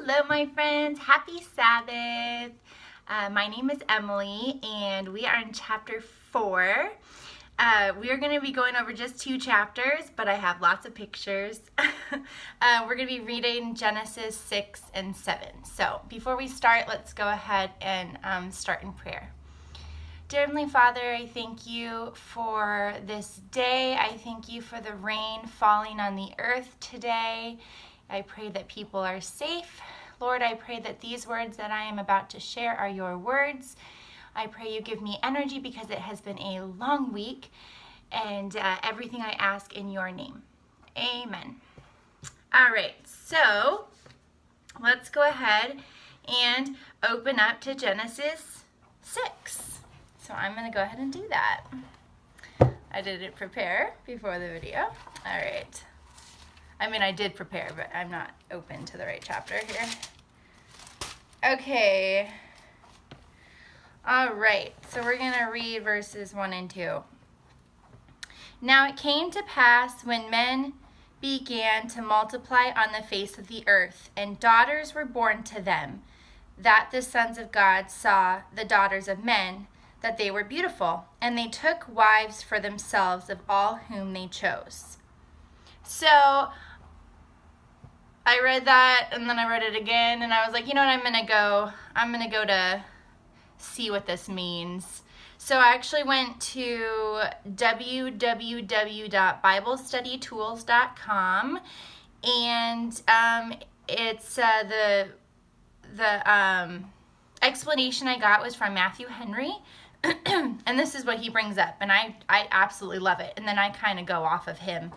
Hello, my friends. Happy Sabbath. My name is Emily, and we are in chapter 4. We are going to be going over just 2 chapters, but I have lots of pictures. We're going to be reading Genesis 6 and 7. So before we start, let's go ahead and start in prayer. Dear Heavenly Father, I thank you for this day. I thank you for the rain falling on the earth today. I pray that people are safe. Lord, I pray that these words that I am about to share are your words. I pray you give me energy because it has been a long week, and everything I ask in your name. Amen. All right, so let's go ahead and open up to Genesis 6. So I'm going to go ahead and do that. I didn't prepare before the video. All right. I mean, I did prepare, but I'm not open to the right chapter here. Okay. All right. So we're going to read verses 1 and 2. Now it came to pass when men began to multiply on the face of the earth, and daughters were born to them, that the sons of God saw the daughters of men, that they were beautiful, and they took wives for themselves of all whom they chose. So I read that, and then I read it again, and I was like, you know what, I'm gonna go to see what this means. So I actually went to www.biblestudytools.com, and it's the explanation I got was from Matthew Henry. And this is what he brings up, and I absolutely love it. And then I kind of go off of him.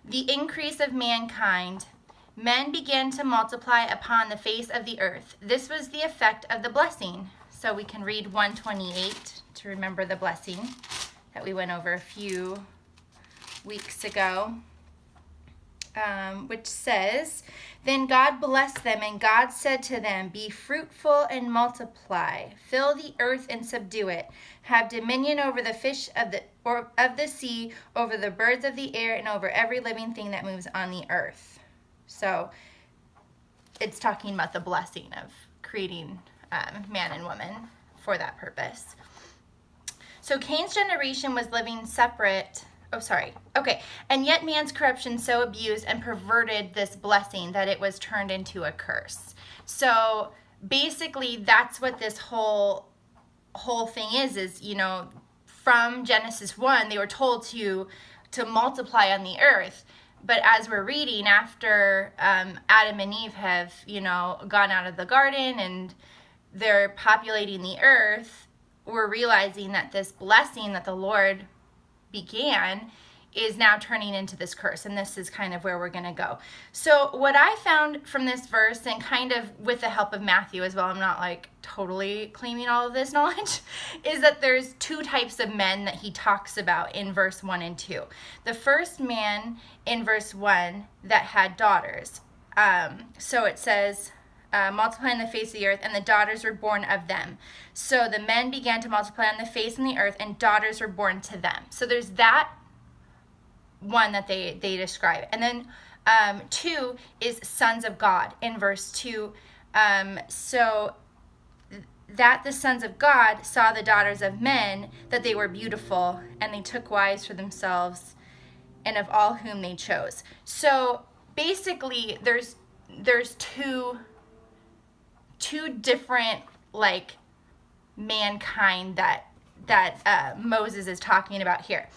The increase of mankind. Men began to multiply upon the face of the earth. This was the effect of the blessing. So we can read 128 to remember the blessing that we went over a few weeks ago, which says, Then God blessed them, and God said to them, Be fruitful and multiply, fill the earth and subdue it, have dominion over the fish of the sea, over the birds of the air, and over every living thing that moves on the earth. So it's talking about the blessing of creating man and woman for that purpose. So Cain's generation was living separate. And yet man's corruption so abused and perverted this blessing that it was turned into a curse. So basically that's what this whole thing is, you know, from Genesis 1, they were told to multiply on the earth. But as we're reading, after Adam and Eve have, you know, gone out of the garden and they're populating the earth, we're realizing that this blessing that the Lord began is now turning into this curse, and this is kind of where we're going to go. So what I found from this verse, and kind of with the help of Matthew as well, I'm not like totally claiming all of this knowledge, is that there's 2 types of men that he talks about in verse 1 and 2. The first man in verse 1 that had daughters. So it says, multiply on the face of the earth, and the daughters were born of them. So the men began to multiply on the face of the earth, and daughters were born to them. So there's that one that they describe. And then 2 is sons of God in verse 2. So that the sons of God saw the daughters of men, that they were beautiful, and they took wives for themselves, and of all whom they chose. So basically there's 2 different like mankind that Moses is talking about here.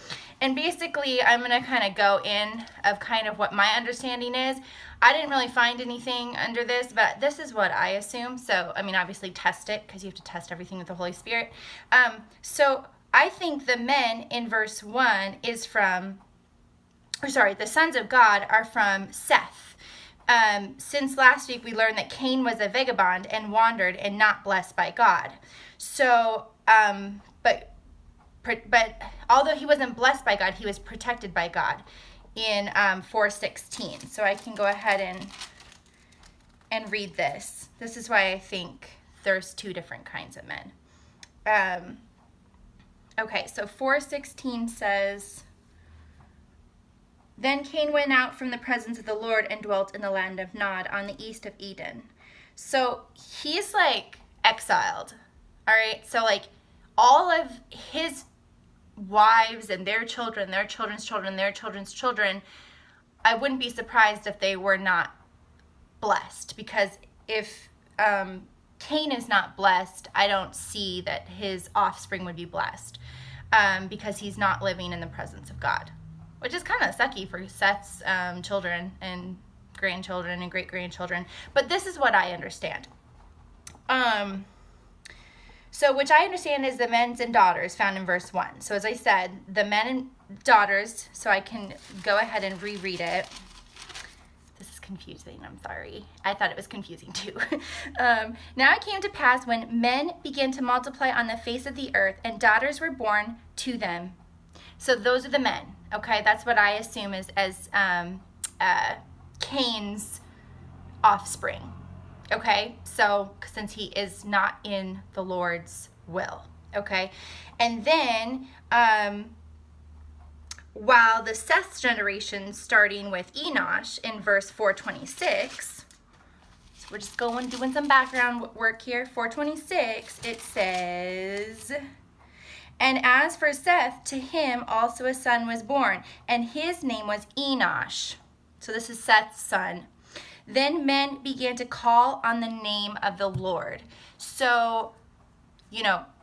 And basically I'm going to kind of go in of kind of what my understanding is. I didn't really find anything under this, but this is what I assume. So, I mean, obviously test it, because you have to test everything with the Holy Spirit. So I think the men in verse 1 is the sons of God are from Seth. Since last week we learned that Cain was a vagabond and wandered and not blessed by God. So, but although he wasn't blessed by God, he was protected by God in 4:16. So I can go ahead and read this. This is why I think there's 2 different kinds of men. Okay, so 4:16 says, Then Cain went out from the presence of the Lord and dwelt in the land of Nod on the east of Eden. So he's like exiled. All right. So like all of his wives and their children, their children's children, their children's children, I wouldn't be surprised if they were not blessed, because if Cain is not blessed, I don't see that his offspring would be blessed, because he's not living in the presence of God, which is kind of sucky for Seth's children and grandchildren and great-grandchildren. But this is what I understand. So which I understand is the men's and daughters found in verse 1. So as I said, the men and daughters, so I can go ahead and reread it. This is confusing, I'm sorry. I thought it was confusing too. Now it came to pass when men began to multiply on the face of the earth, and daughters were born to them. So those are the men, okay? That's what I assume is as Cain's offspring. Okay, so since he is not in the Lord's will, okay? And then, while the Seth's generation, starting with Enosh in verse 426, so we're just doing some background work here. 426, it says, and as for Seth, to him also a son was born, and his name was Enosh. So this is Seth's son. Then men began to call on the name of the Lord. So,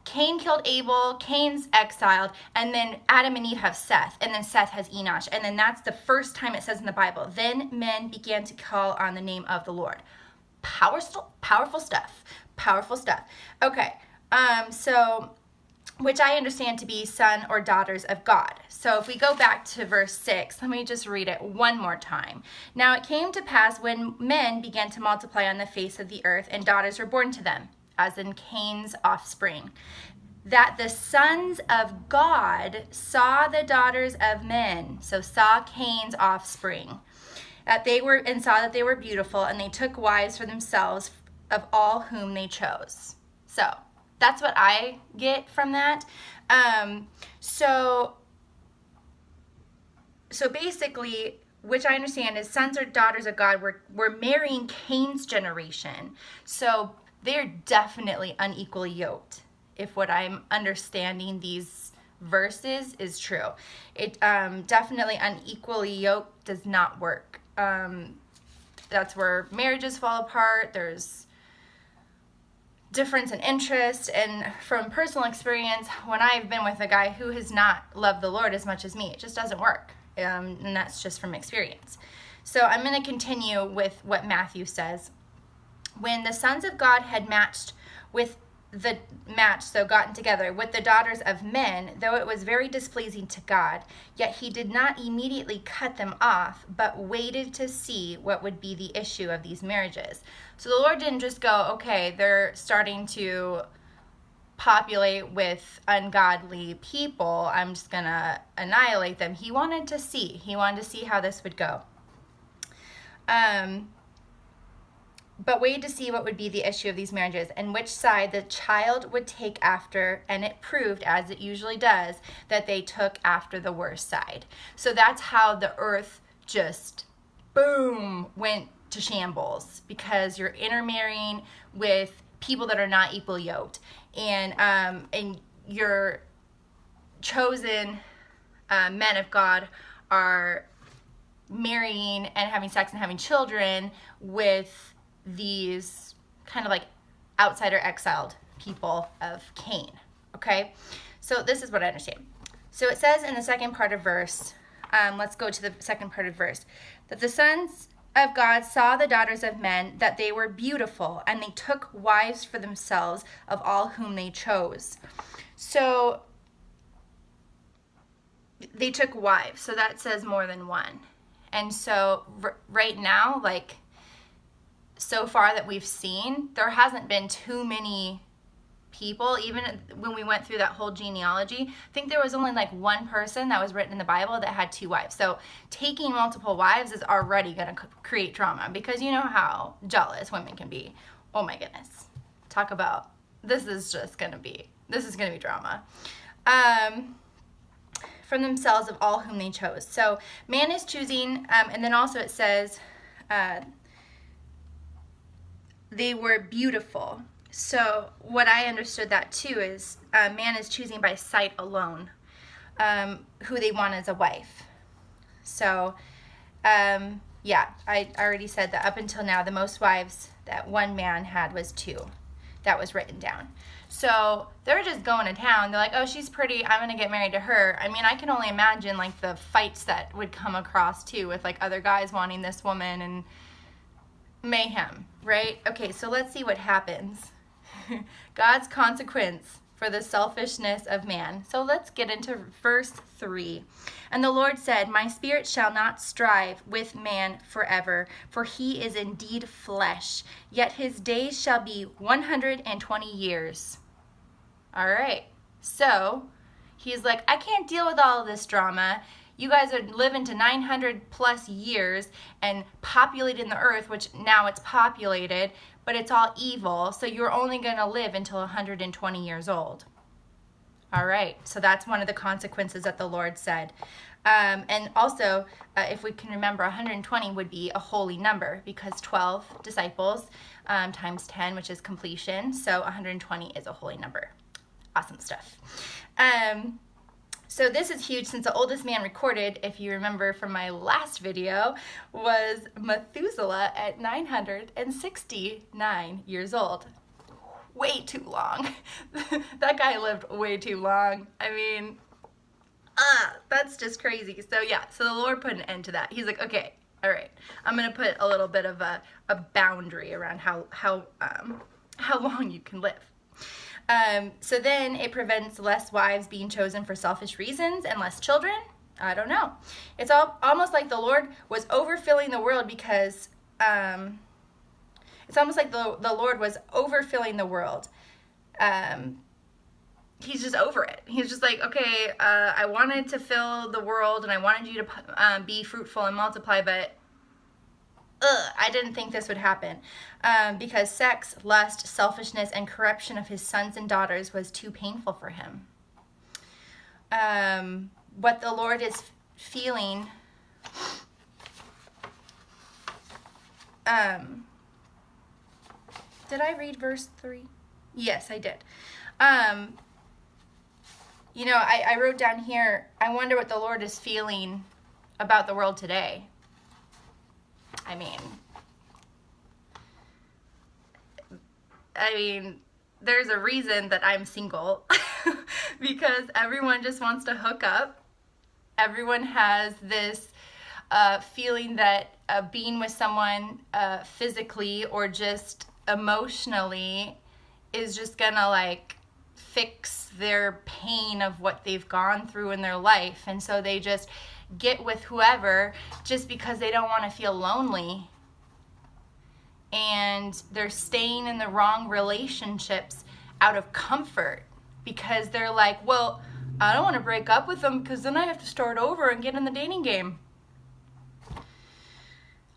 Cain killed Abel, Cain's exiled, and then Adam and Eve have Seth, and then Seth has Enosh. And then that's the first time it says in the Bible, then men began to call on the name of the Lord. Powerful stuff. Powerful stuff. Okay, so which I understand to be son or daughters of God. So if we go back to verse 6, let me just read it one more time. Now it came to pass when men began to multiply on the face of the earth, and daughters were born to them, as in Cain's offspring, that the sons of God saw the daughters of men, so saw Cain's offspring, saw that they were beautiful, and they took wives for themselves of all whom they chose. So that's what I get from that. So basically, which I understand is sons or daughters of God were marrying Cain's generation. So they're definitely unequally yoked, if what I'm understanding these verses is true. It definitely unequally yoked does not work. That's where marriages fall apart. There's difference in interest, and from personal experience, when I've been with a guy who has not loved the Lord as much as me, it just doesn't work, and that's just from experience. So I'm going to continue with what Matthew says. When the sons of God had gotten together with the daughters of men, though it was very displeasing to God, yet he did not immediately cut them off, but waited to see what would be the issue of these marriages. So the Lord didn't just go, okay, they're starting to populate with ungodly people, I'm just going to annihilate them. He wanted to see how this would go. But waited to see what would be the issue of these marriages and which side the child would take after, and it proved, as it usually does, that they took after the worse side. So that's how the earth just, boom, went to shambles, because you're intermarrying with people that are not equally yoked. And your chosen men of God are marrying and having sex and having children with these kind of like outsider exiled people of Cain. Okay, so this is what I understand. So it says in the second part of verse, let's go to the second part of verse, that the sons of God saw the daughters of men, that they were beautiful, and they took wives for themselves of all whom they chose. So they took wives, so that says more than one. And so right now, like, so far that we've seen, there hasn't been too many people. Even when we went through that whole genealogy, I think there was only like one person that was written in the Bible that had 2 wives. So taking multiple wives is already going to create drama, because you know how jealous women can be. Oh my goodness. Talk about, this is going to be drama. From themselves of all whom they chose. So man is choosing, and then also it says, they were beautiful. So what I understood that too is a man is choosing by sight alone who they want as a wife. So yeah, I already said that up until now the most wives that one man had was 2. That was written down. So they're just going to town. They're like, oh, she's pretty, I'm gonna get married to her. I mean, I can only imagine like the fights that would come across too with like other guys wanting this woman and mayhem, right? Okay, so let's see what happens. God's consequence for the selfishness of man. So let's get into verse 3. And the Lord said, my spirit shall not strive with man forever, for he is indeed flesh, yet his days shall be 120 years. All right, so he's like, I can't deal with all of this drama. You guys are living to 900 plus years and populating the earth, which now it's populated, but it's all evil. So you're only going to live until 120 years old. All right. So that's one of the consequences that the Lord said. And also, if we can remember, 120 would be a holy number because 12 disciples times 10, which is completion. So 120 is a holy number. Awesome stuff. So this is huge since the oldest man recorded, if you remember from my last video, was Methuselah at 969 years old. Way too long. That guy lived way too long. I mean, that's just crazy. So yeah, so the Lord put an end to that. He's like, okay, all right, I'm gonna put a little bit of a boundary around how long you can live. So then it prevents less wives being chosen for selfish reasons and less children. I don't know. It's almost like the Lord was overfilling the world because it's almost like the Lord was overfilling the world. He's just over it. He's just like, okay, I wanted to fill the world and I wanted you to be fruitful and multiply, but I didn't think this would happen because sex, lust, selfishness, and corruption of his sons and daughters was too painful for him. What the Lord is feeling did I read verse 3? Yes, I did. You know, I wrote down here, I wonder what the Lord is feeling about the world today. I mean, there's a reason that I'm single because everyone just wants to hook up. Everyone has this feeling that being with someone physically or just emotionally is just gonna like fix their pain of what they've gone through in their life. And so they just get with whoever just because they don't want to feel lonely, and they're staying in the wrong relationships out of comfort because they're like, well, I don't want to break up with them because then I have to start over and get in the dating game.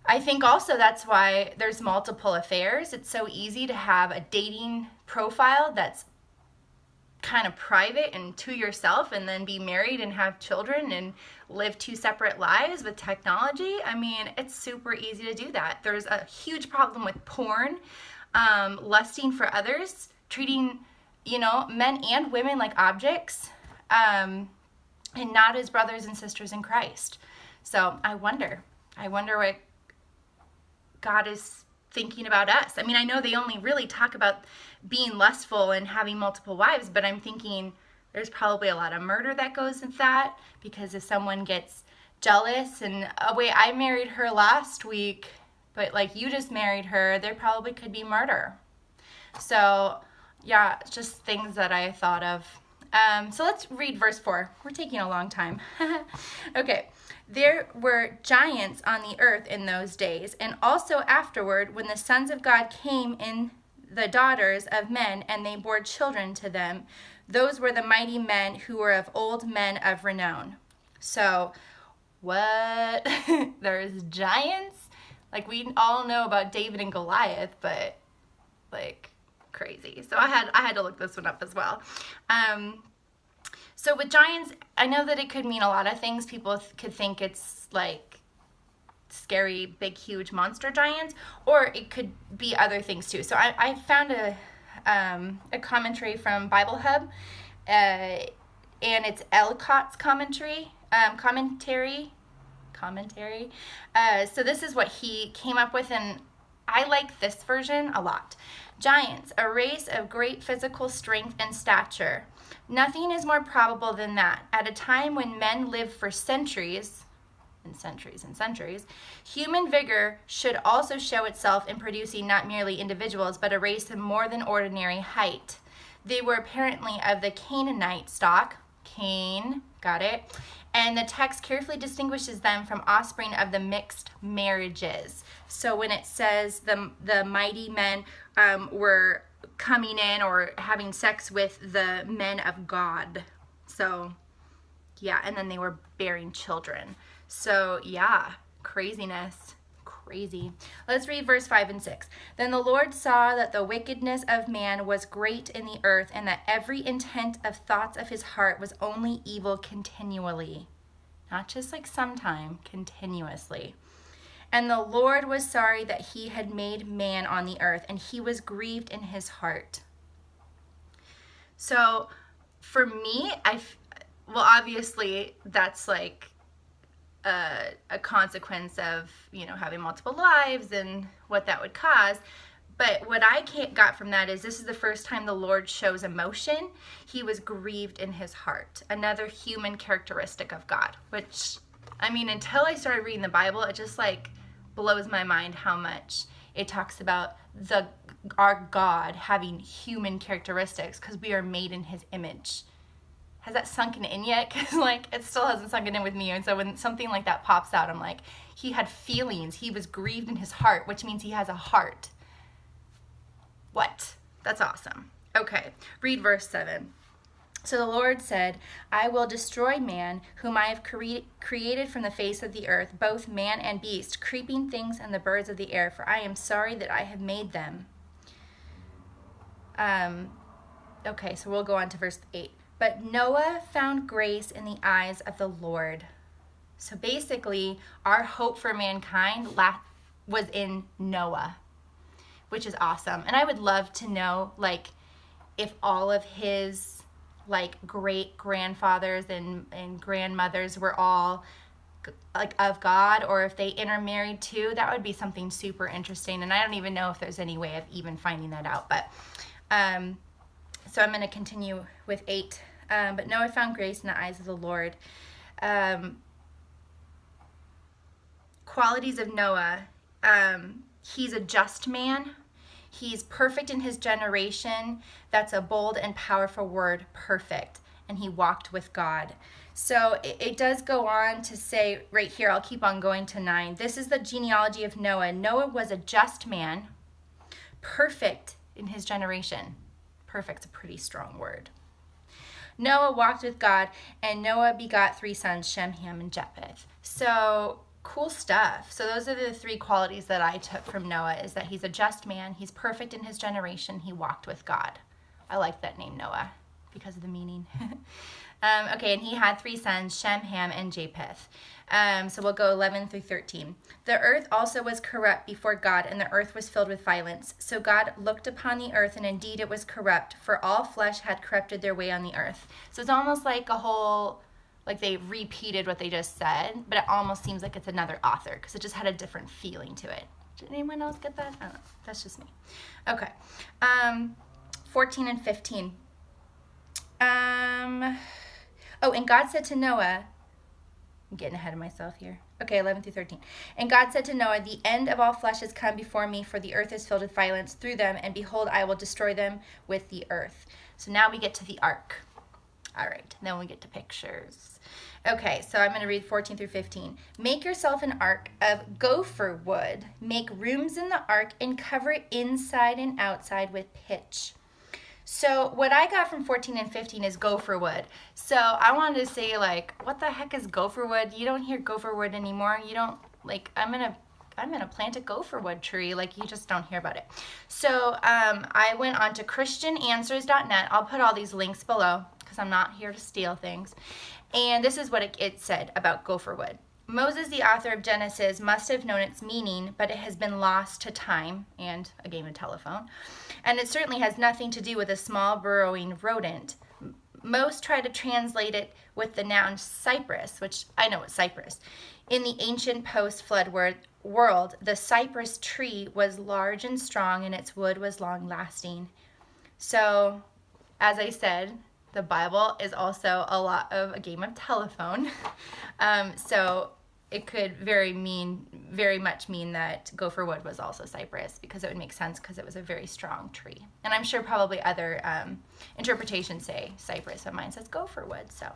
I think also that's why there's multiple affairs. It's so easy to have a dating profile that's kind of private and to yourself and then be married and have children and live 2 separate lives with technology. I mean, it's super easy to do that. There's a huge problem with porn, lusting for others, treating, you know, men and women like objects, and not as brothers and sisters in Christ. So I wonder what God is thinking about us. I mean, I know they only really talk about being lustful and having multiple wives, but I'm thinking there's probably a lot of murder that goes with that, because if someone gets jealous and, oh wait, I married her last week, but like you just married her, there probably could be murder. So yeah, just things that I thought of. So let's read verse 4. We're taking a long time. Okay. There were giants on the earth in those days, and also afterward, when the sons of God came in the daughters of men, and they bore children to them. Those were the mighty men who were of old, men of renown. So, what? There's giants? Like, we all know about David and Goliath, but, like, crazy. So I had to look this one up as well. So with giants, I know that it could mean a lot of things. People could think it's like scary, big, huge monster giants, or it could be other things too. So I found a commentary from Bible Hub, and it's Elcott's commentary. So this is what he came up with, and I like this version a lot. Giants, a race of great physical strength and stature. Nothing is more probable than that. At a time when men lived for centuries, human vigor should also show itself in producing not merely individuals, but a race of more than ordinary height. They were apparently of the Canaanite stock. Cain, got it? And the text carefully distinguishes them from offspring of the mixed marriages. So when it says the mighty men were coming in or having sex with the men of God. So, yeah, and then they were bearing children. So, yeah, craziness. Crazy. Let's read verse 5 and 6. Then the Lord saw that the wickedness of man was great in the earth, and that every intent of thoughts of his heart was only evil continually. Not just like sometime, continuously. And the Lord was sorry that he had made man on the earth, and he was grieved in his heart. So for me, obviously that's like a consequence of, having multiple lives and what that would cause. But what I got from that is this is the first time the Lord shows emotion. He was grieved in his heart. Another human characteristic of God, which, until I started reading the Bible, it just blows my mind how much it talks about our God having human characteristics, because we are made in his image. Has that sunken in yet? Because it still hasn't sunken in with me. And so when something like that pops out, I'm like, he had feelings. He was grieved in his heart, which means he has a heart. What? That's awesome. Okay, read verse 7. So the Lord said, I will destroy man, whom I have created from the face of the earth, both man and beast, creeping things and the birds of the air, for I am sorry that I have made them. Okay, so we'll go on to verse 8. But Noah found grace in the eyes of the Lord. So basically, our hope for mankind was in Noah, which is awesome. And I would love to know, if all of his, great grandfathers and grandmothers were all, of God, or if they intermarried too. That would be something super interesting. And I don't even know if there's any way of even finding that out. But, so I'm going to continue with 8. But Noah found grace in the eyes of the Lord. Qualities of Noah. He's a just man. He's perfect in his generation. That's a bold and powerful word, perfect. And he walked with God. So it does go on to say right here, I'll keep on going to 9. This is the genealogy of Noah. Noah was a just man, perfect in his generation. Perfect's a pretty strong word. Noah walked with God, and Noah begot 3 sons, Shem, Ham, and Japheth. So cool stuff. So those are the 3 qualities that I took from Noah, is that he's a just man, he's perfect in his generation, he walked with God. I like that name, Noah, because of the meaning. Okay, and he had 3 sons, Shem, Ham, and Japheth. So we'll go 11 through 13. The earth also was corrupt before God, and the earth was filled with violence. So God looked upon the earth, and indeed it was corrupt, for all flesh had corrupted their way on the earth. So it's almost like a whole, they repeated what they just said, but it almost seems like it's another author, because it just had a different feeling to it. Did anyone else get that? I don't know. That's just me. Okay. 14 and 15. And God said to Noah, I'm getting ahead of myself here. Okay, 11 through 13. And God said to Noah, the end of all flesh has come before me, for the earth is filled with violence through them, and behold, I will destroy them with the earth. So now we get to the ark. All right, then we get to pictures. Okay, so I'm going to read 14 through 15. Make yourself an ark of gopher wood. Make rooms in the ark and cover it inside and outside with pitch. So what I got from 14 and 15 is gopher wood. So I wanted to say, what the heck is gopher wood? You don't hear gopher wood anymore. You don't, I'm gonna plant a gopher wood tree. You just don't hear about it. So I went on to christiananswers.net. I'll put all these links below, because I'm not here to steal things. And this is what it said about gopher wood. Moses, the author of Genesis, must have known its meaning, but it has been lost to time and a game of telephone. And it certainly has nothing to do with a small burrowing rodent. Most try to translate it with the noun cypress, which I know it's cypress. In the ancient post-flood world, the cypress tree was large and strong, and its wood was long-lasting. So, as I said, the Bible is also a lot of a game of telephone. So it could very much mean that gopher wood was also cypress, because it would make sense because it was a very strong tree. And I'm sure probably other interpretations say cypress, but mine says gopher wood. So,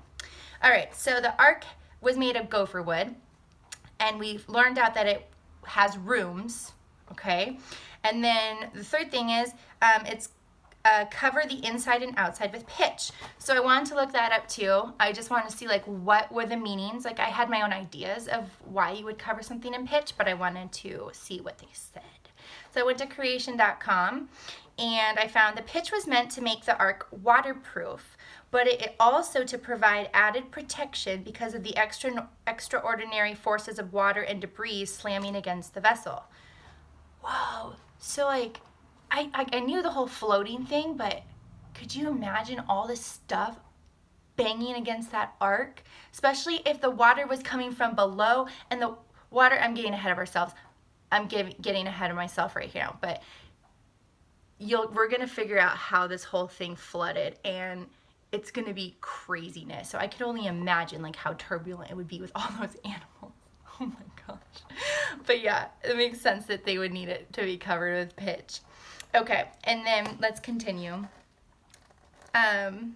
all right, so the ark was made of gopher wood, and we've learned out that it has rooms, okay? And then the third thing is it's cover the inside and outside with pitch. So I wanted to look that up too. I just wanted to see like what were the meanings. Like I had my own ideas of why you would cover something in pitch, but I wanted to see what they said. So I went to creation.com and I found the pitch was meant to make the ark waterproof, but it also to provide added protection because of the extraordinary forces of water and debris slamming against the vessel. Whoa, so like, I knew the whole floating thing, but could you imagine all this stuff banging against that ark? Especially if the water was coming from below, and the water, I'm getting ahead of ourselves. I'm getting ahead of myself right now, but we're going to figure out how this whole thing flooded, and it's going to be craziness. So I could only imagine like how turbulent it would be with all those animals. Oh my gosh. But yeah, it makes sense that they would need it to be covered with pitch. Okay, and then let's continue. And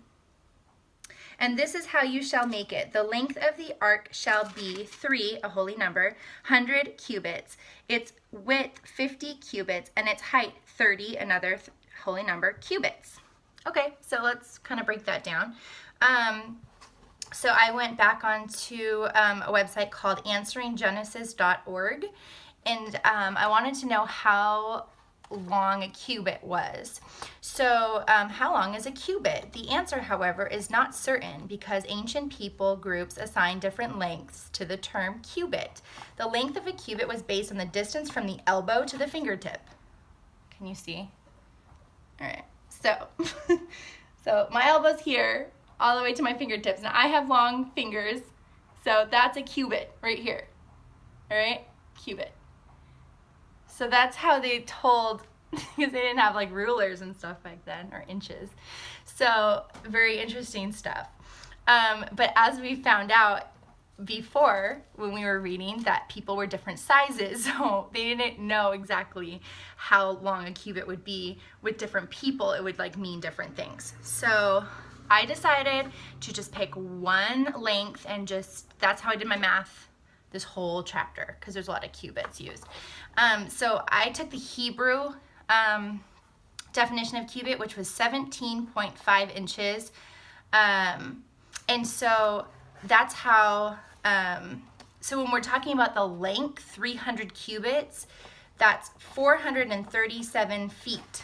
this is how you shall make it. The length of the ark shall be 3, a holy number, 100 cubits. Its width 50 cubits, and its height 30, another holy number, cubits. Okay, so let's kind of break that down. So I went back onto a website called answeringgenesis.org, and I wanted to know how long a cubit was. So how long is a cubit? The answer, however, is not certain because ancient people groups assigned different lengths to the term cubit. The length of a cubit was based on the distance from the elbow to the fingertip. Can you see? All right, so my elbow's here all the way to my fingertips. Now I have long fingers, so that's a cubit right here. All right, cubit. So that's how they told, because they didn't have like rulers and stuff back then, or inches. So very interesting stuff. But as we found out before when we were reading, that people were different sizes, so they didn't know exactly how long a cubit would be. With different people, it would like mean different things. So I decided to just pick one length, and that's how I did my math this whole chapter, because there's a lot of cubits used. So I took the Hebrew definition of cubit, which was 17.5 inches. And so that's how, so when we're talking about the length, 300 cubits, that's 437 feet.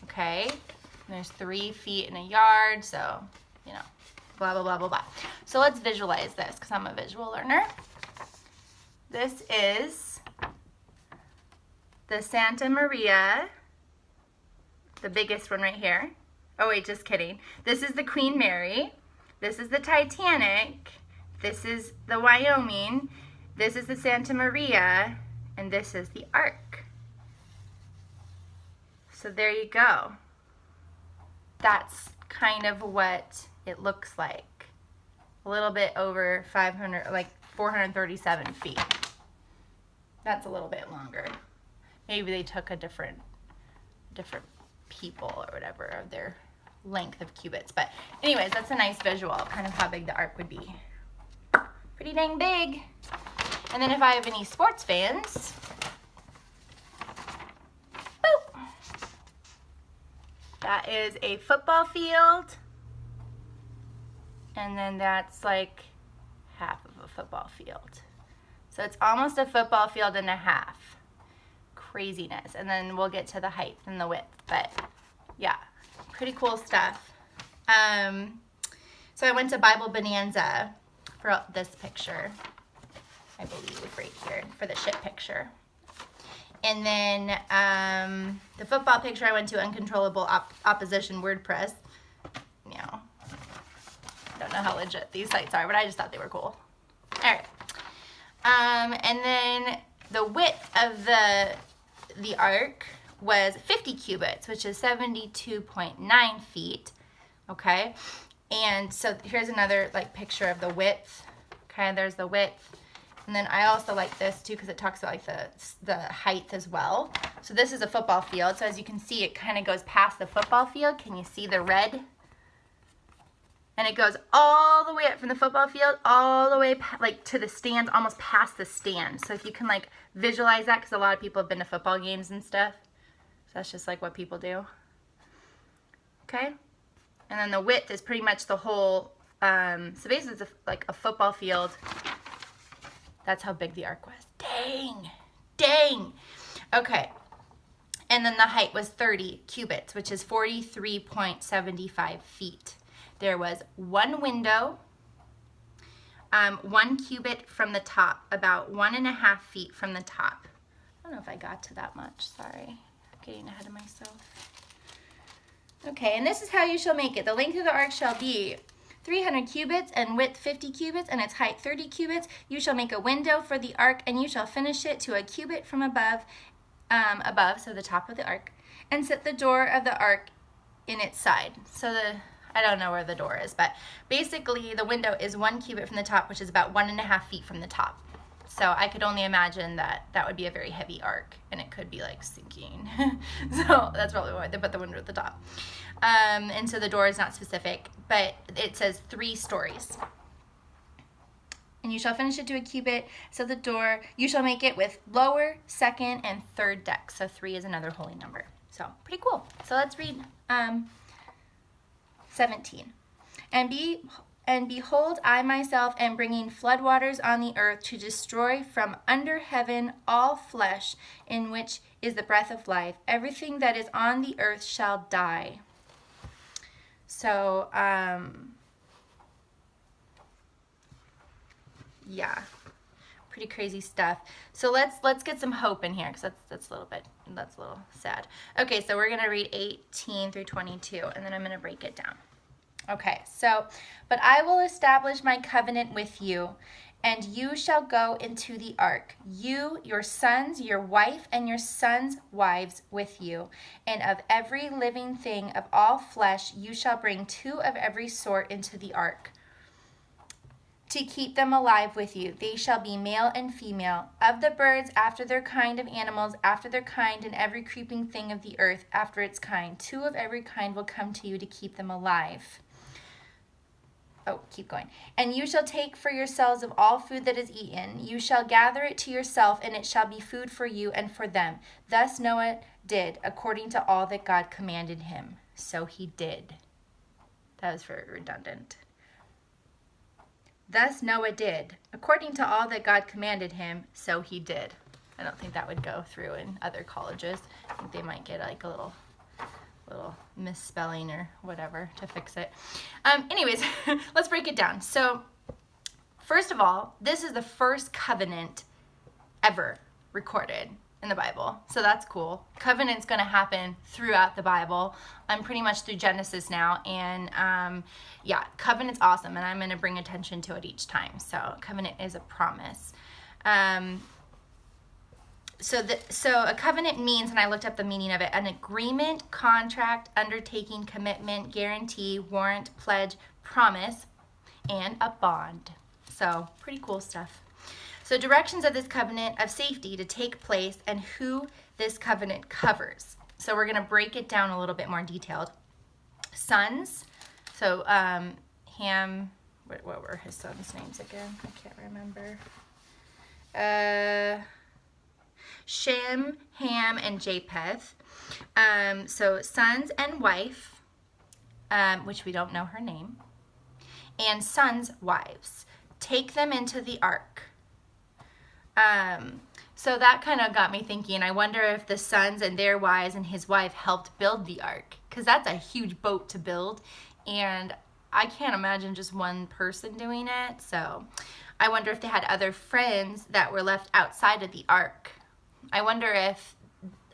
Okay, and there's 3 feet in a yard, so, you know, blah, blah, blah, blah, blah. So let's visualize this, because I'm a visual learner. This is the Santa Maria, the biggest one right here. Oh wait, just kidding. This is the Queen Mary. This is the Titanic. This is the Wyoming. This is the Santa Maria. And this is the Ark. So there you go. That's kind of what it looks like. A little bit over 500, like 437 feet. That's a little bit longer. Maybe they took a different people or whatever of their length of cubits. But anyways, that's a nice visual, kind of how big the ark would be. Pretty dang big. And then if I have any sports fans, boop. That is a football field. And then that's like half of a football field. So it's almost a football field and a half. Craziness. And then we'll get to the height and the width. But yeah, pretty cool stuff. So I went to Bible Bonanza for this picture. I believe, right here for the ship picture. And then the football picture, I went to Uncontrollable Opposition WordPress. You know, don't know how legit these sites are, but I just thought they were cool. All right. And then the width of the ark was 50 cubits, which is 72.9 feet. Okay. And so here's another like picture of the width. Okay, there's the width. And then I also like this too because it talks about like the height as well. So this is a football field. So as you can see, it kind of goes past the football field. Can you see the red? And it goes all the way up from the football field, all the way like to the stands, almost past the stands. So if you can like visualize that, because a lot of people have been to football games and stuff. So that's just like what people do. Okay. And then the width is pretty much the whole, so basically it's like a football field. That's how big the ark was. Dang. Okay. And then the height was 30 cubits, which is 43.75 feet. There was one window, 1 cubit from the top, about 1.5 feet from the top. I don't know if I got to that much, sorry. I'm getting ahead of myself. Okay, and this is how you shall make it. The length of the ark shall be 300 cubits and width 50 cubits and its height 30 cubits. You shall make a window for the ark and you shall finish it to a cubit from above, so the top of the ark, and set the door of the ark in its side. So I don't know where the door is, but basically the window is 1 cubit from the top, which is about 1.5 feet from the top. So I could only imagine that would be a very heavy ark, and it could be like sinking. So that's probably why they put the window at the top. And so the door is not specific, but it says 3 stories. And you shall finish it to a cubit, so the door, you shall make it with lower, second, and third decks. So 3 is another holy number. So pretty cool. So let's read 17. And behold, I myself am bringing floodwaters on the earth to destroy from under heaven all flesh, in which is the breath of life. Everything that is on the earth shall die. So, yeah, pretty crazy stuff. So let's get some hope in here, because that's a little sad. Okay, so we're gonna read 18 through 22, and then I'm gonna break it down. Okay, so, but I will establish my covenant with you, and you shall go into the ark, you, your sons, your wife, and your sons' wives with you. And of every living thing of all flesh, you shall bring 2 of every sort into the ark, to keep them alive with you. They shall be male and female. Of the birds after their kind, of animals after their kind, and every creeping thing of the earth after its kind. 2 of every kind will come to you to keep them alive. Oh, keep going. And you shall take for yourselves of all food that is eaten. You shall gather it to yourself, and it shall be food for you and for them. Thus Noah did, according to all that God commanded him. So he did. That was very redundant. Thus Noah did, according to all that God commanded him, so he did. I don't think that would go through in other colleges. I think they might get like a little misspelling or whatever to fix it. Anyways, let's break it down. So first of all, this is the first covenant ever recorded in the Bible. So that's cool. Covenant's going to happen throughout the Bible. I'm pretty much through Genesis now. And yeah, covenant's awesome. And I'm going to bring attention to it each time. So covenant is a promise. So a covenant means, and I looked up the meaning of it, an agreement, contract, undertaking, commitment, guarantee, warrant, pledge, promise, and a bond. So pretty cool stuff. So directions of this covenant of safety to take place and who this covenant covers. So we're going to break it down a little bit more detailed. Sons. So Ham, what were his sons' names again? I can't remember. Shem, Ham, and Japheth. So sons and wife, which we don't know her name, and sons' wives. Take them into the ark. So that kind of got me thinking, I wonder if the sons and their wives and his wife helped build the ark, because that's a huge boat to build, and I can't imagine just one person doing it. So I wonder if they had other friends that were left outside of the ark. I wonder if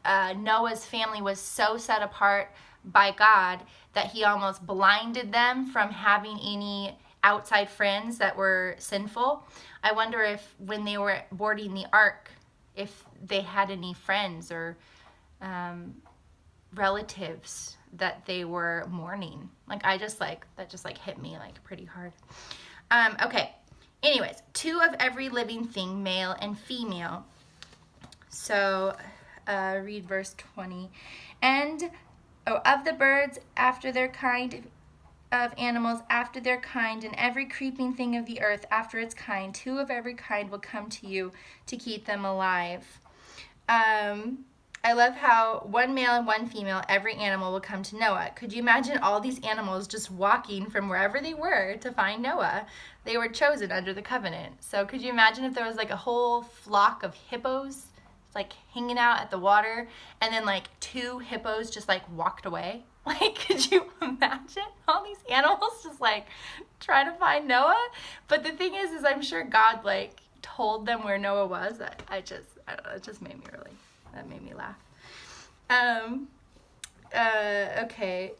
Noah's family was so set apart by God that he almost blinded them from having any outside friends that were sinful. I wonder if when they were boarding the ark, if they had any friends or relatives that they were mourning. That just hit me pretty hard. Okay. Anyways, 2 of every living thing, male and female. So read verse 20. And of the birds after their kind, of animals after their kind, and every creeping thing of the earth after its kind, 2 of every kind will come to you to keep them alive. I love how 1 male and 1 female, every animal will come to Noah. Could you imagine all these animals just walking from wherever they were to find Noah? They were chosen under the covenant. So could you imagine if there was a whole flock of hippos hanging out at the water, and then 2 hippos just walked away? Could you imagine all these animals just trying to find Noah? But the thing is I'm sure God told them where Noah was. I don't know, it just made me laugh. Okay.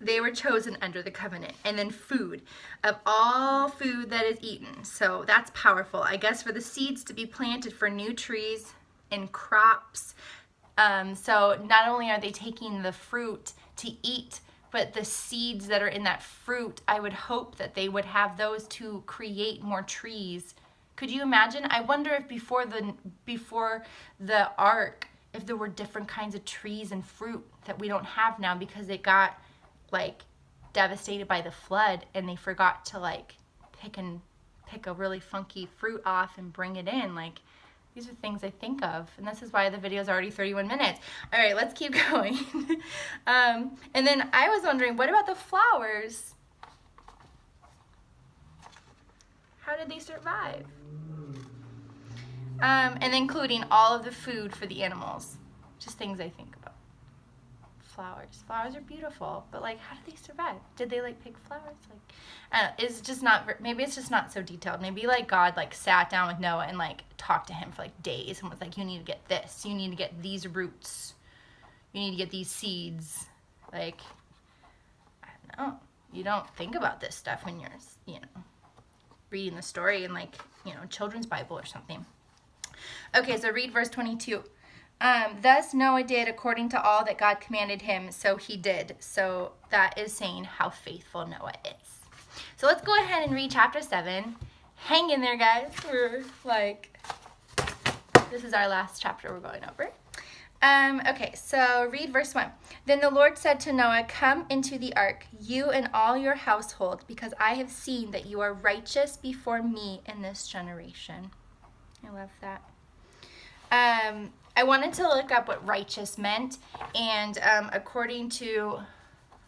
They were chosen under the covenant. And then food. Of all food that is eaten. So that's powerful. I guess for the seeds to be planted for new trees and crops. So not only are they taking the fruit to eat, but the seeds that are in that fruit, I would hope that they would have those to create more trees. Could you imagine? I wonder if before the ark, if there were different kinds of trees and fruit that we don't have now because it got devastated by the flood and they forgot to pick a really funky fruit off and bring it in. These are things I think of, and this is why the video is already 31 minutes. All right, let's keep going. And then I was wondering, what about the flowers? How did they survive? And including all of the food for the animals. Just things I think about. Flowers. Flowers are beautiful, but how did they survive? Did they pick flowers? It's just not. Maybe it's just not so detailed. Maybe God sat down with Noah and talked to him for days and was you need to get this. You need to get these roots. You need to get these seeds. I don't know. You don't think about this stuff when you're reading the story in children's Bible or something. Okay, so read verse 22. Thus Noah did according to all that God commanded him, so he did. So that is saying how faithful Noah is. So let's go ahead and read chapter 7. Hang in there, guys. We're this is our last chapter we're going over. Okay, so read verse 1. Then the Lord said to Noah, "Come into the ark, you and all your household, because I have seen that you are righteous before me in this generation." I love that. I wanted to look up what righteous meant, and according to,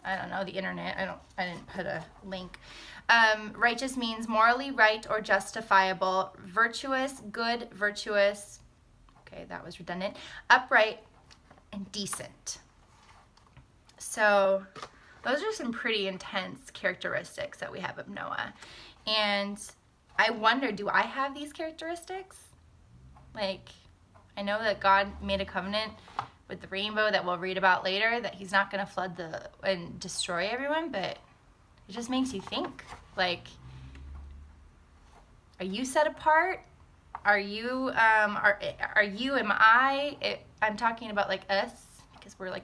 I don't know, the internet, I didn't put a link. Righteous means morally right or justifiable, virtuous, good, virtuous, okay, that was redundant, upright, and decent. So those are some pretty intense characteristics that we have of Noah. And I wonder, do I have these characteristics? I know that God made a covenant with the rainbow that we'll read about later, that he's not going to flood and destroy everyone, but it just makes you think, are you set apart? Am I? I'm talking about us, because we're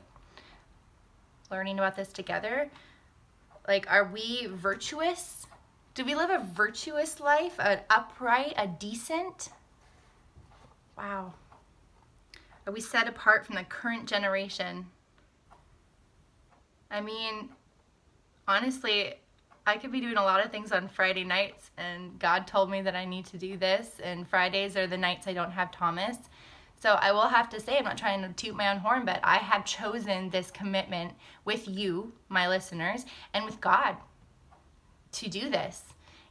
learning about this together. Are we virtuous? Do we live a virtuous life, an upright, a decent? Wow. Are we set apart from the current generation? I mean, honestly, I could be doing a lot of things on Friday nights, and God told me that I need to do this, and Fridays are the nights I don't have Thomas. So I will have to say, I'm not trying to toot my own horn, but I have chosen this commitment with you, my listeners, and with God to do this.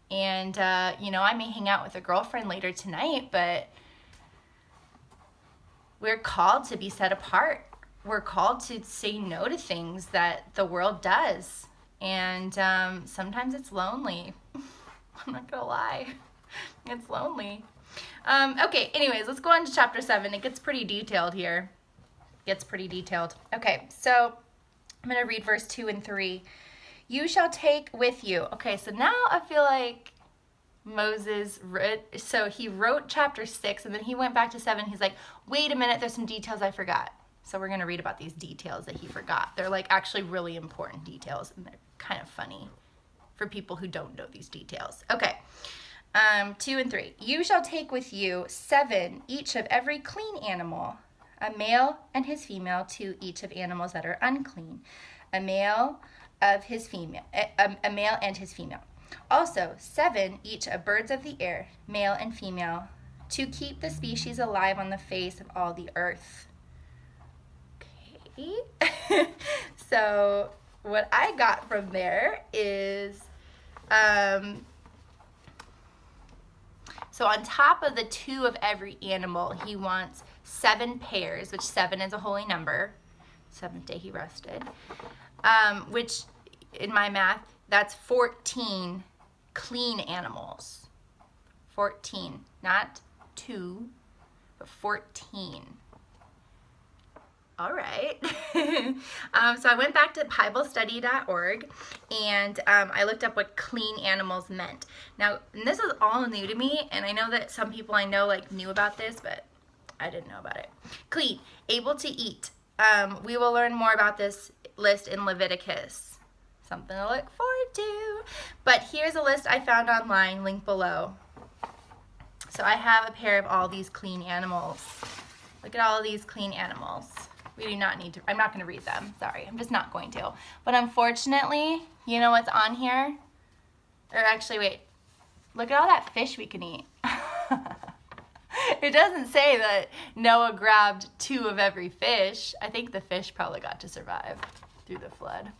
And, I may hang out with a girlfriend later tonight, but we're called to be set apart. We're called to say no to things that the world does. And sometimes it's lonely. I'm not going to lie. It's lonely. Okay, anyways, let's go on to chapter 7. It gets pretty detailed here. Okay, so I'm going to read verse 2 and 3. You shall take with you. Okay, so now I feel like Moses he wrote chapter 6 and then he went back to 7. He's like, wait a minute, there's some details I forgot. So we're going to read about these details that he forgot. They're like actually really important details and they're kind of funny for people who don't know these details. Okay, 2 and 3. You shall take with you 7 each of every clean animal, a male and his female to each of animals that are unclean, a male and his female. Also, 7 each of birds of the air, male and female, to keep the species alive on the face of all the earth. Okay. So what I got from there is, so on top of the 2 of every animal, he wants 7 pairs, which 7 is a holy number. 7th day he rested. Which in my math, that's 14 clean animals. 14, not 2, but 14. All right. So I went back to BibleStudy.org and I looked up what clean animals meant. Now, this is all new to me, and I know that some people I know like knew about this, but I didn't know about it. Clean, able to eat. We will learn more about this list in Leviticus. Something to look forward to. But here's a list I found online, link below. So I have a pair of all these clean animals. Look at all of these clean animals. We do not need to, I'm not going to read them. Sorry, I'm just not going to. But unfortunately, you know what's on here? Or actually, wait. Look at all that fish we can eat. It doesn't say that Noah grabbed 2 of every fish. I think the fish probably got to survive through the flood.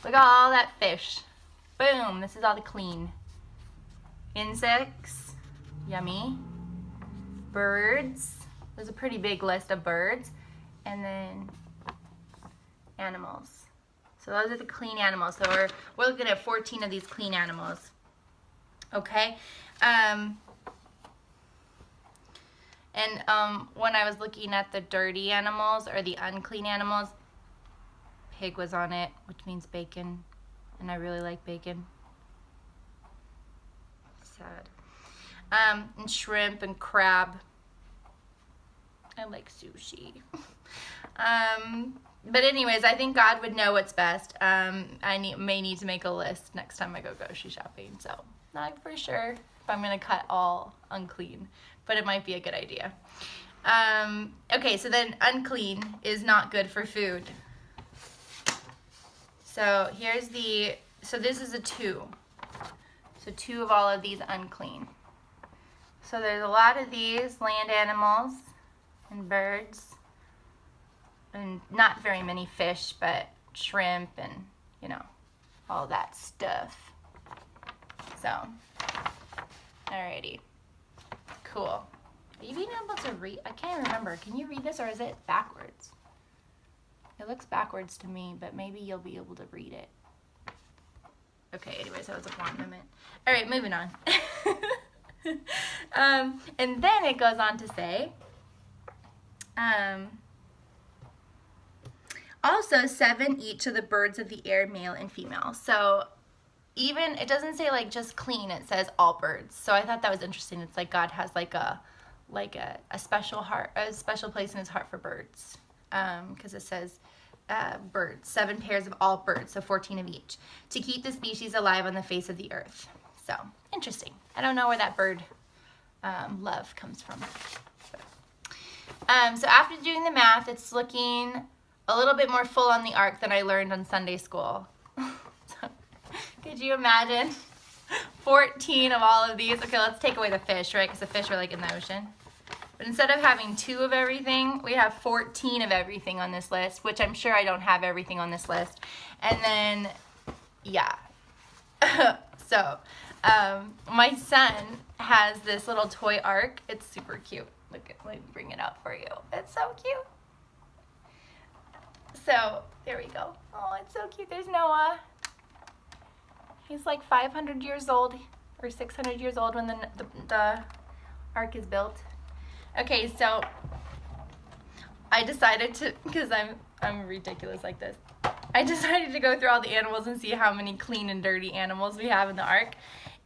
Look at all that fish. Boom, this is all the clean. Insects, yummy. Birds, there's a pretty big list of birds. And then animals. So those are the clean animals. So we're looking at 14 of these clean animals. Okay? When I was looking at the dirty animals or the unclean animals, pig was on it, which means bacon. And I really like bacon. Sad. And shrimp and crab. I like sushi. But anyways, I think God would know what's best. I may need to make a list next time I go grocery shopping. So not for sure if I'm going to cut all unclean, but it might be a good idea. Okay, so then unclean is not good for food. So so this is a 2. So 2 of all of these unclean. So there's a lot of these land animals and birds, and not very many fish, but shrimp and, you know, all that stuff. So, alrighty, cool. Are you being able to read? I can't remember. Can you read this, or is it backwards? It looks backwards to me, but maybe you'll be able to read it. Okay, anyways, that was a fun moment. Alright, moving on. And then it goes on to say, also 7 each of the birds of the air, male and female. So even, it doesn't say like just clean, it says all birds. So I thought that was interesting. It's like God has like a special heart, a special place in his heart for birds. Because it says birds, 7 pairs of all birds, so 14 of each, to keep the species alive on the face of the earth. So interesting. I don't know where that bird love comes from. So after doing the math, it's looking a little bit more full on the ark than I learned on Sunday school. So, could you imagine 14 of all of these? Okay, let's take away the fish, right? Because the fish are like in the ocean. But instead of having 2 of everything, we have 14 of everything on this list, which I'm sure I don't have everything on this list. And then, yeah. So, my son has this little toy ark. It's super cute. Look at, let me bring it out for you. It's so cute. So, there we go. Oh, it's so cute. There's Noah. He's like 500 years old, We're 600 years old when the ark is built. Okay, so I decided to, because I'm ridiculous like this, I decided to go through all the animals and see how many clean and dirty animals we have in the ark,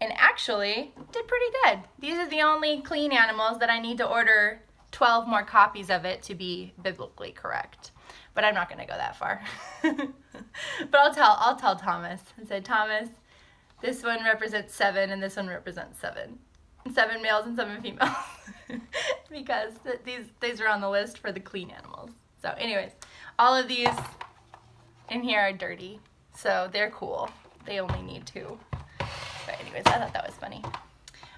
and actually did pretty good. These are the only clean animals that I need to order 12 more copies of it to be biblically correct. But I'm not going to go that far. But I'll tell Thomas. I said, Thomas, this one represents 7 and this one represents 7. 7 males and 7 females. Because these are on the list for the clean animals. So anyways, all of these in here are dirty. So they're cool. They only need 2. But anyways, I thought that was funny.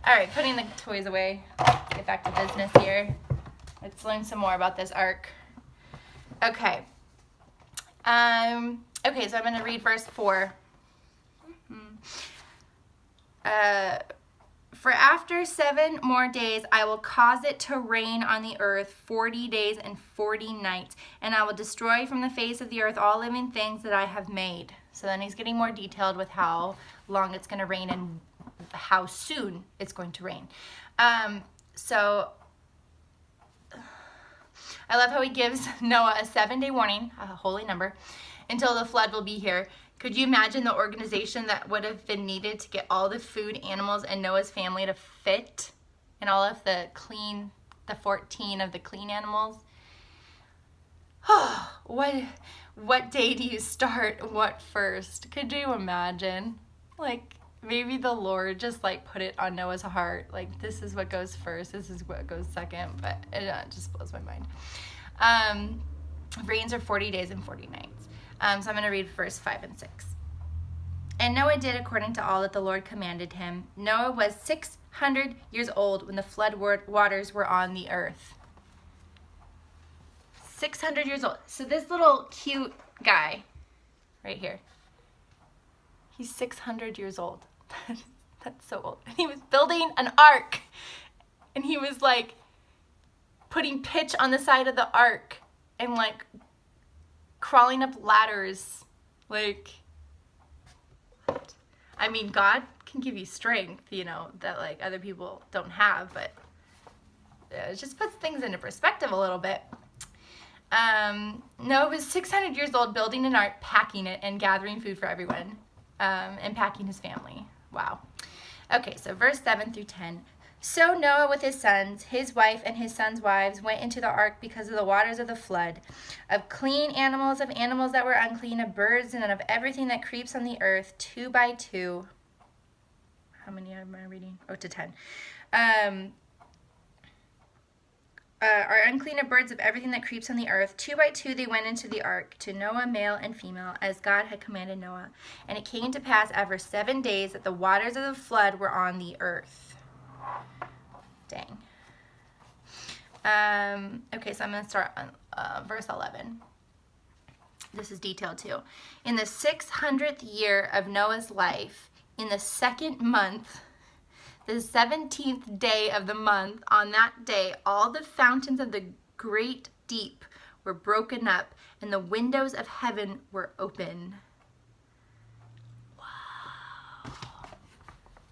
All right, putting the toys away. Let's get back to business here. Let's learn some more about this ark. Okay. Okay, so I'm going to read verse 4. For after 7 more days I will cause it to rain on the earth 40 days and 40 nights, and I will destroy from the face of the earth all living things that I have made. So then he's getting more detailed with how long it's going to rain and how soon it's going to rain. So I love how he gives Noah a 7-day warning, a holy number, until the flood will be here. Could you imagine the organization that would have been needed to get all the food, animals, and Noah's family to fit, and all of the 14 of the clean animals? What day do you start what first? Could you imagine? Like, maybe the Lord just like put it on Noah's heart, like, this is what goes first, this is what goes second, but it just blows my mind. Rains are 40 days and 40 nights. So I'm going to read verse 5 and 6. And Noah did according to all that the Lord commanded him. Noah was 600 years old when the flood waters were on the earth. 600 years old. So this little cute guy right here, he's 600 years old. That's so old. And he was building an ark. And he was like putting pitch on the side of the ark and like crawling up ladders. Like, what? I mean, God can give you strength, you know, that like other people don't have, but it just puts things into perspective a little bit. Noah was 600 years old, building an ark, packing it, and gathering food for everyone, and packing his family. Wow. Okay, so verse 7 through 10. So Noah with his sons, his wife, and his sons' wives went into the ark because of the waters of the flood, of clean animals, of animals that were unclean, of birds, and of everything that creeps on the earth, 2 by 2. How many am I reading? Oh, to 10. Are unclean of birds, of everything that creeps on the earth. 2 by 2 they went into the ark, to Noah, male and female, as God had commanded Noah. And it came to pass after 7 days that the waters of the flood were on the earth. Dang. Okay, so I'm going to start on verse 11. This is detailed too. In the 600th year of Noah's life, in the 2nd month, the 17th day of the month, on that day, all the fountains of the great deep were broken up, and the windows of heaven were open. Wow.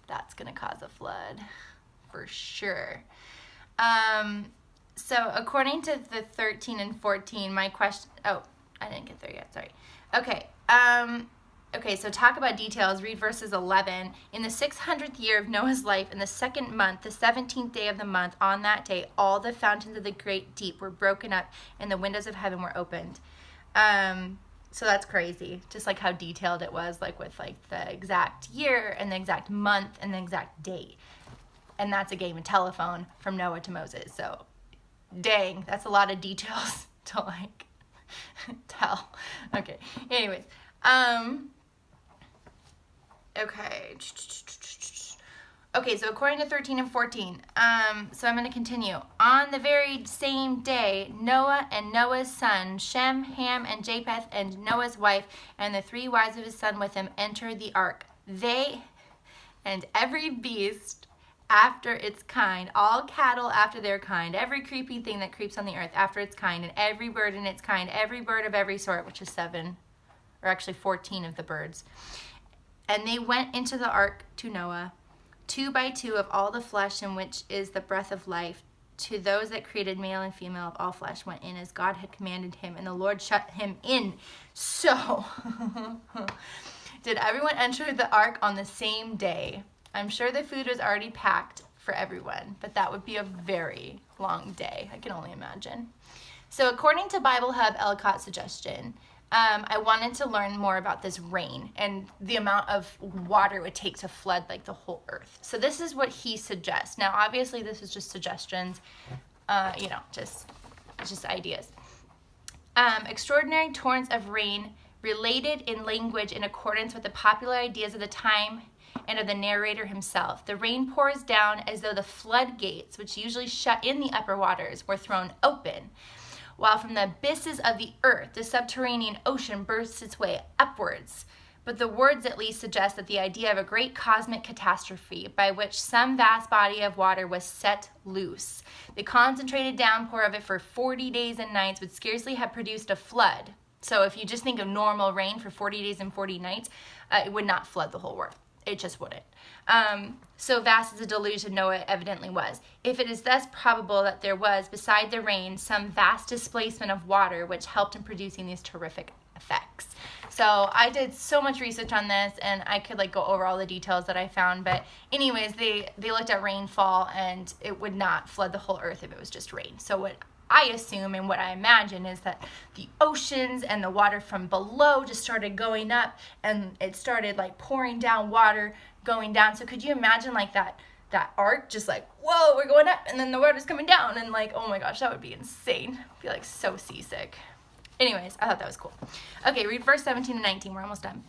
That's going to cause a flood. For sure. So according to the 13 and 14, my question, oh, I didn't get there yet, sorry. Okay, okay, so talk about details, read verses 11. In the 600th year of Noah's life, in the 2nd month, the 17th day of the month, on that day, all the fountains of the great deep were broken up, and the windows of heaven were opened. So that's crazy, just like how detailed it was, like with like the exact year, and the exact month, and the exact date. And that's a game of telephone from Noah to Moses. So, dang, that's a lot of details to like tell. Okay. Anyways, okay. Okay, so according to 13 and 14, so I'm going to continue. On the very same day, Noah and Noah's son, Shem, Ham, and Japheth, and Noah's wife, and the 3 wives of his son with him entered the ark. They and every beast after its kind, all cattle after their kind, every creeping thing that creeps on the earth after its kind, and every bird in its kind, every bird of every sort, which is 7, or actually 14 of the birds. And they went into the ark to Noah, 2 by 2 of all the flesh in which is the breath of life. To those that created male and female of all flesh went in as God had commanded him, and the Lord shut him in. So, did everyone enter the ark on the same day? I'm sure the food was already packed for everyone, but that would be a very long day. I can only imagine. So according to Bible Hub Ellicott's suggestion, I wanted to learn more about this rain and the amount of water it would take to flood like the whole earth. So this is what he suggests. Now, obviously, this is just suggestions, just ideas. Extraordinary torrents of rain related in language in accordance with the popular ideas of the time and of the narrator himself. The rain pours down as though the floodgates, which usually shut in the upper waters, were thrown open, while from the abysses of the earth, the subterranean ocean bursts its way upwards. But the words at least suggest that the idea of a great cosmic catastrophe by which some vast body of water was set loose. The concentrated downpour of it for 40 days and nights would scarcely have produced a flood. So if you just think of normal rain for 40 days and 40 nights, it would not flood the whole world. It just wouldn't. So vast as the deluge of Noah evidently was. If it is thus probable that there was, beside the rain, some vast displacement of water which helped in producing these terrific effects. So I did so much research on this, and I could go over all the details that I found. But anyways, they looked at rainfall, and it would not flood the whole earth if it was just rain. So what I assume and what I imagine is that the oceans and the water from below just started going up, and it started pouring down water going down. So could you imagine that arc just whoa, we're going up, and then the water's coming down, and oh my gosh, that would be insane. I'd be so seasick. Anyways, I thought that was cool. Okay, read verse 17 and 19. We're almost done.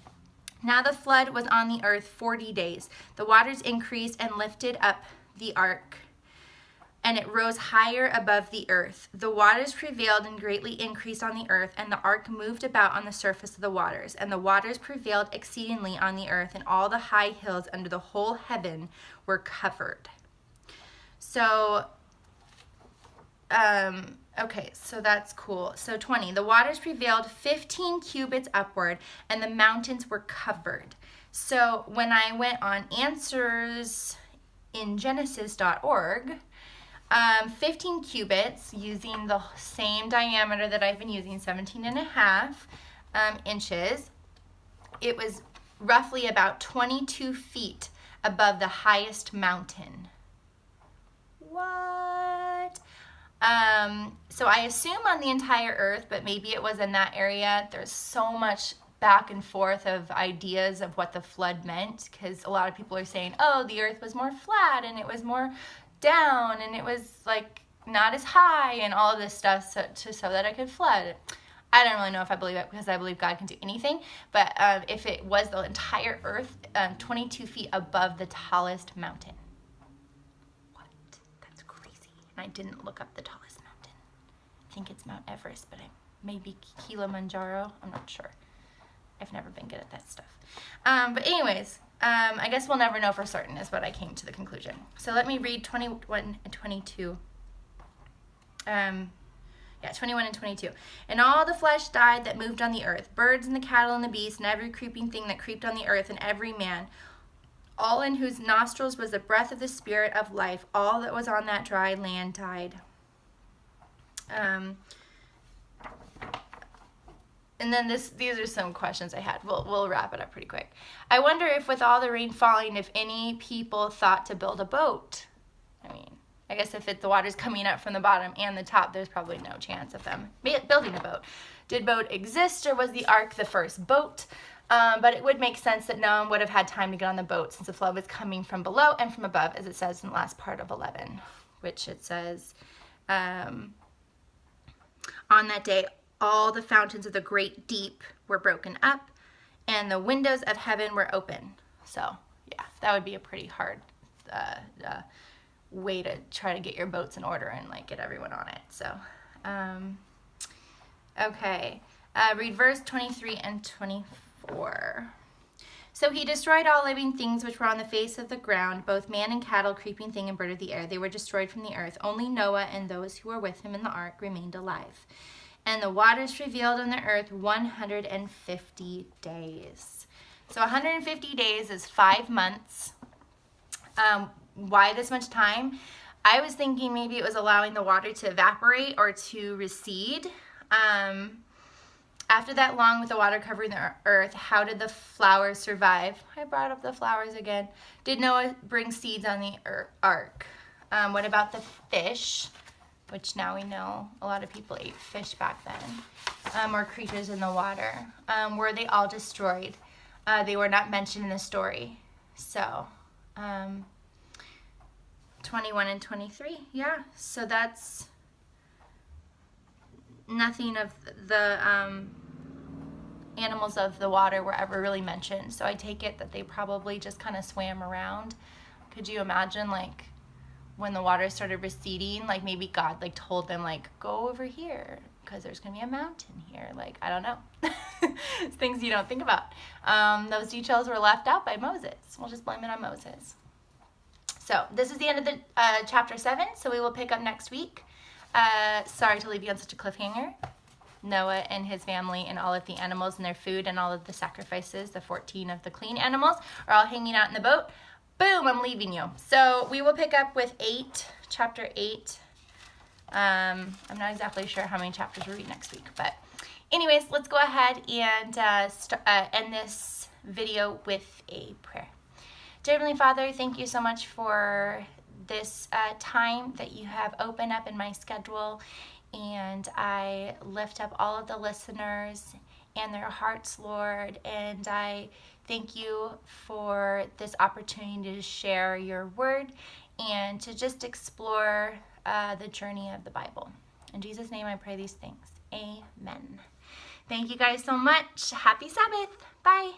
Now the flood was on the earth 40 days. The waters increased and lifted up the ark, and it rose higher above the earth. The waters prevailed and greatly increased on the earth, and the ark moved about on the surface of the waters. And the waters prevailed exceedingly on the earth, and all the high hills under the whole heaven were covered. So, okay, so that's cool. So 20, the waters prevailed 15 cubits upward, and the mountains were covered. So when I went on answersingenesis.org, 15 cubits, using the same diameter that I've been using, 17.5 inches. It was roughly about 22 feet above the highest mountain. What? So I assume on the entire earth, but maybe it was in that area. There's so much back and forth of ideas of what the flood meant, because a lot of people are saying, oh, the earth was more flat and it was more down and it was not as high and all of this stuff so that it could flood. I don't really know if I believe it, because I believe God can do anything, but if it was the entire earth 22 feet above the tallest mountain. What? That's crazy. And I didn't look up the tallest mountain. I think it's Mount Everest, but maybe Kilimanjaro. I'm not sure. I've never been good at that stuff. But anyways, I guess we'll never know for certain is what I came to the conclusion. So let me read 21 and 22. 21 and 22. And all the flesh died that moved on the earth, birds and the cattle and the beasts and every creeping thing that creeped on the earth, and every man, all in whose nostrils was the breath of the spirit of life. All that was on that dry land died. And then these are some questions I had. We'll wrap it up pretty quick. I wonder if with all the rain falling, if any people thought to build a boat. I mean, I guess if the water's coming up from the bottom and the top, there's probably no chance of them building a boat. Did boat exist, or was the ark the first boat? But it would make sense that no one would have had time to get on the boat, since the flood was coming from below and from above, as it says in the last part of 11, which it says, on that day, all the fountains of the great deep were broken up, and the windows of heaven were open. So, yeah, that would be a pretty hard way to try to get your boats in order and get everyone on it. So, okay. Read verse 23 and 24. So he destroyed all living things which were on the face of the ground, both man and cattle, creeping thing, and bird of the air. They were destroyed from the earth. Only Noah and those who were with him in the ark remained alive. And the waters prevailed on the earth 150 days. So 150 days is 5 months. Why this much time? I was thinking maybe it was allowing the water to evaporate or to recede. After that long with the water covering the earth, how did the flowers survive? I brought up the flowers again. Did Noah bring seeds on the ark? What about the fish? Which now we know a lot of people ate fish back then, or creatures in the water. Were they all destroyed? They were not mentioned in the story. So, 21 and 23, yeah. So that's nothing of the animals of the water were ever really mentioned. So I take it that they probably just kind of swam around. Could you imagine, like, when the water started receding, like maybe God like told them like go over here because there's gonna be a mountain here, like I don't know. It's things you don't think about. Those details were left out by Moses. We'll just blame it on Moses. So this is the end of the chapter 7, so we will pick up next week. Sorry to leave you on such a cliffhanger. Noah and his family and all of the animals and their food and all of the sacrifices, the 14 of the clean animals, are all hanging out in the boat. Boom, I'm leaving you. So we will pick up with chapter 8. I'm not exactly sure how many chapters we'll read next week, but anyways, let's go ahead and end this video with a prayer. Dear Heavenly Father, thank you so much for this time that you have opened up in my schedule, and I lift up all of the listeners and their hearts, Lord, and I thank you for this opportunity to share your word and to just explore the journey of the Bible. In Jesus' name I pray these things. Amen. Thank you guys so much. Happy Sabbath. Bye.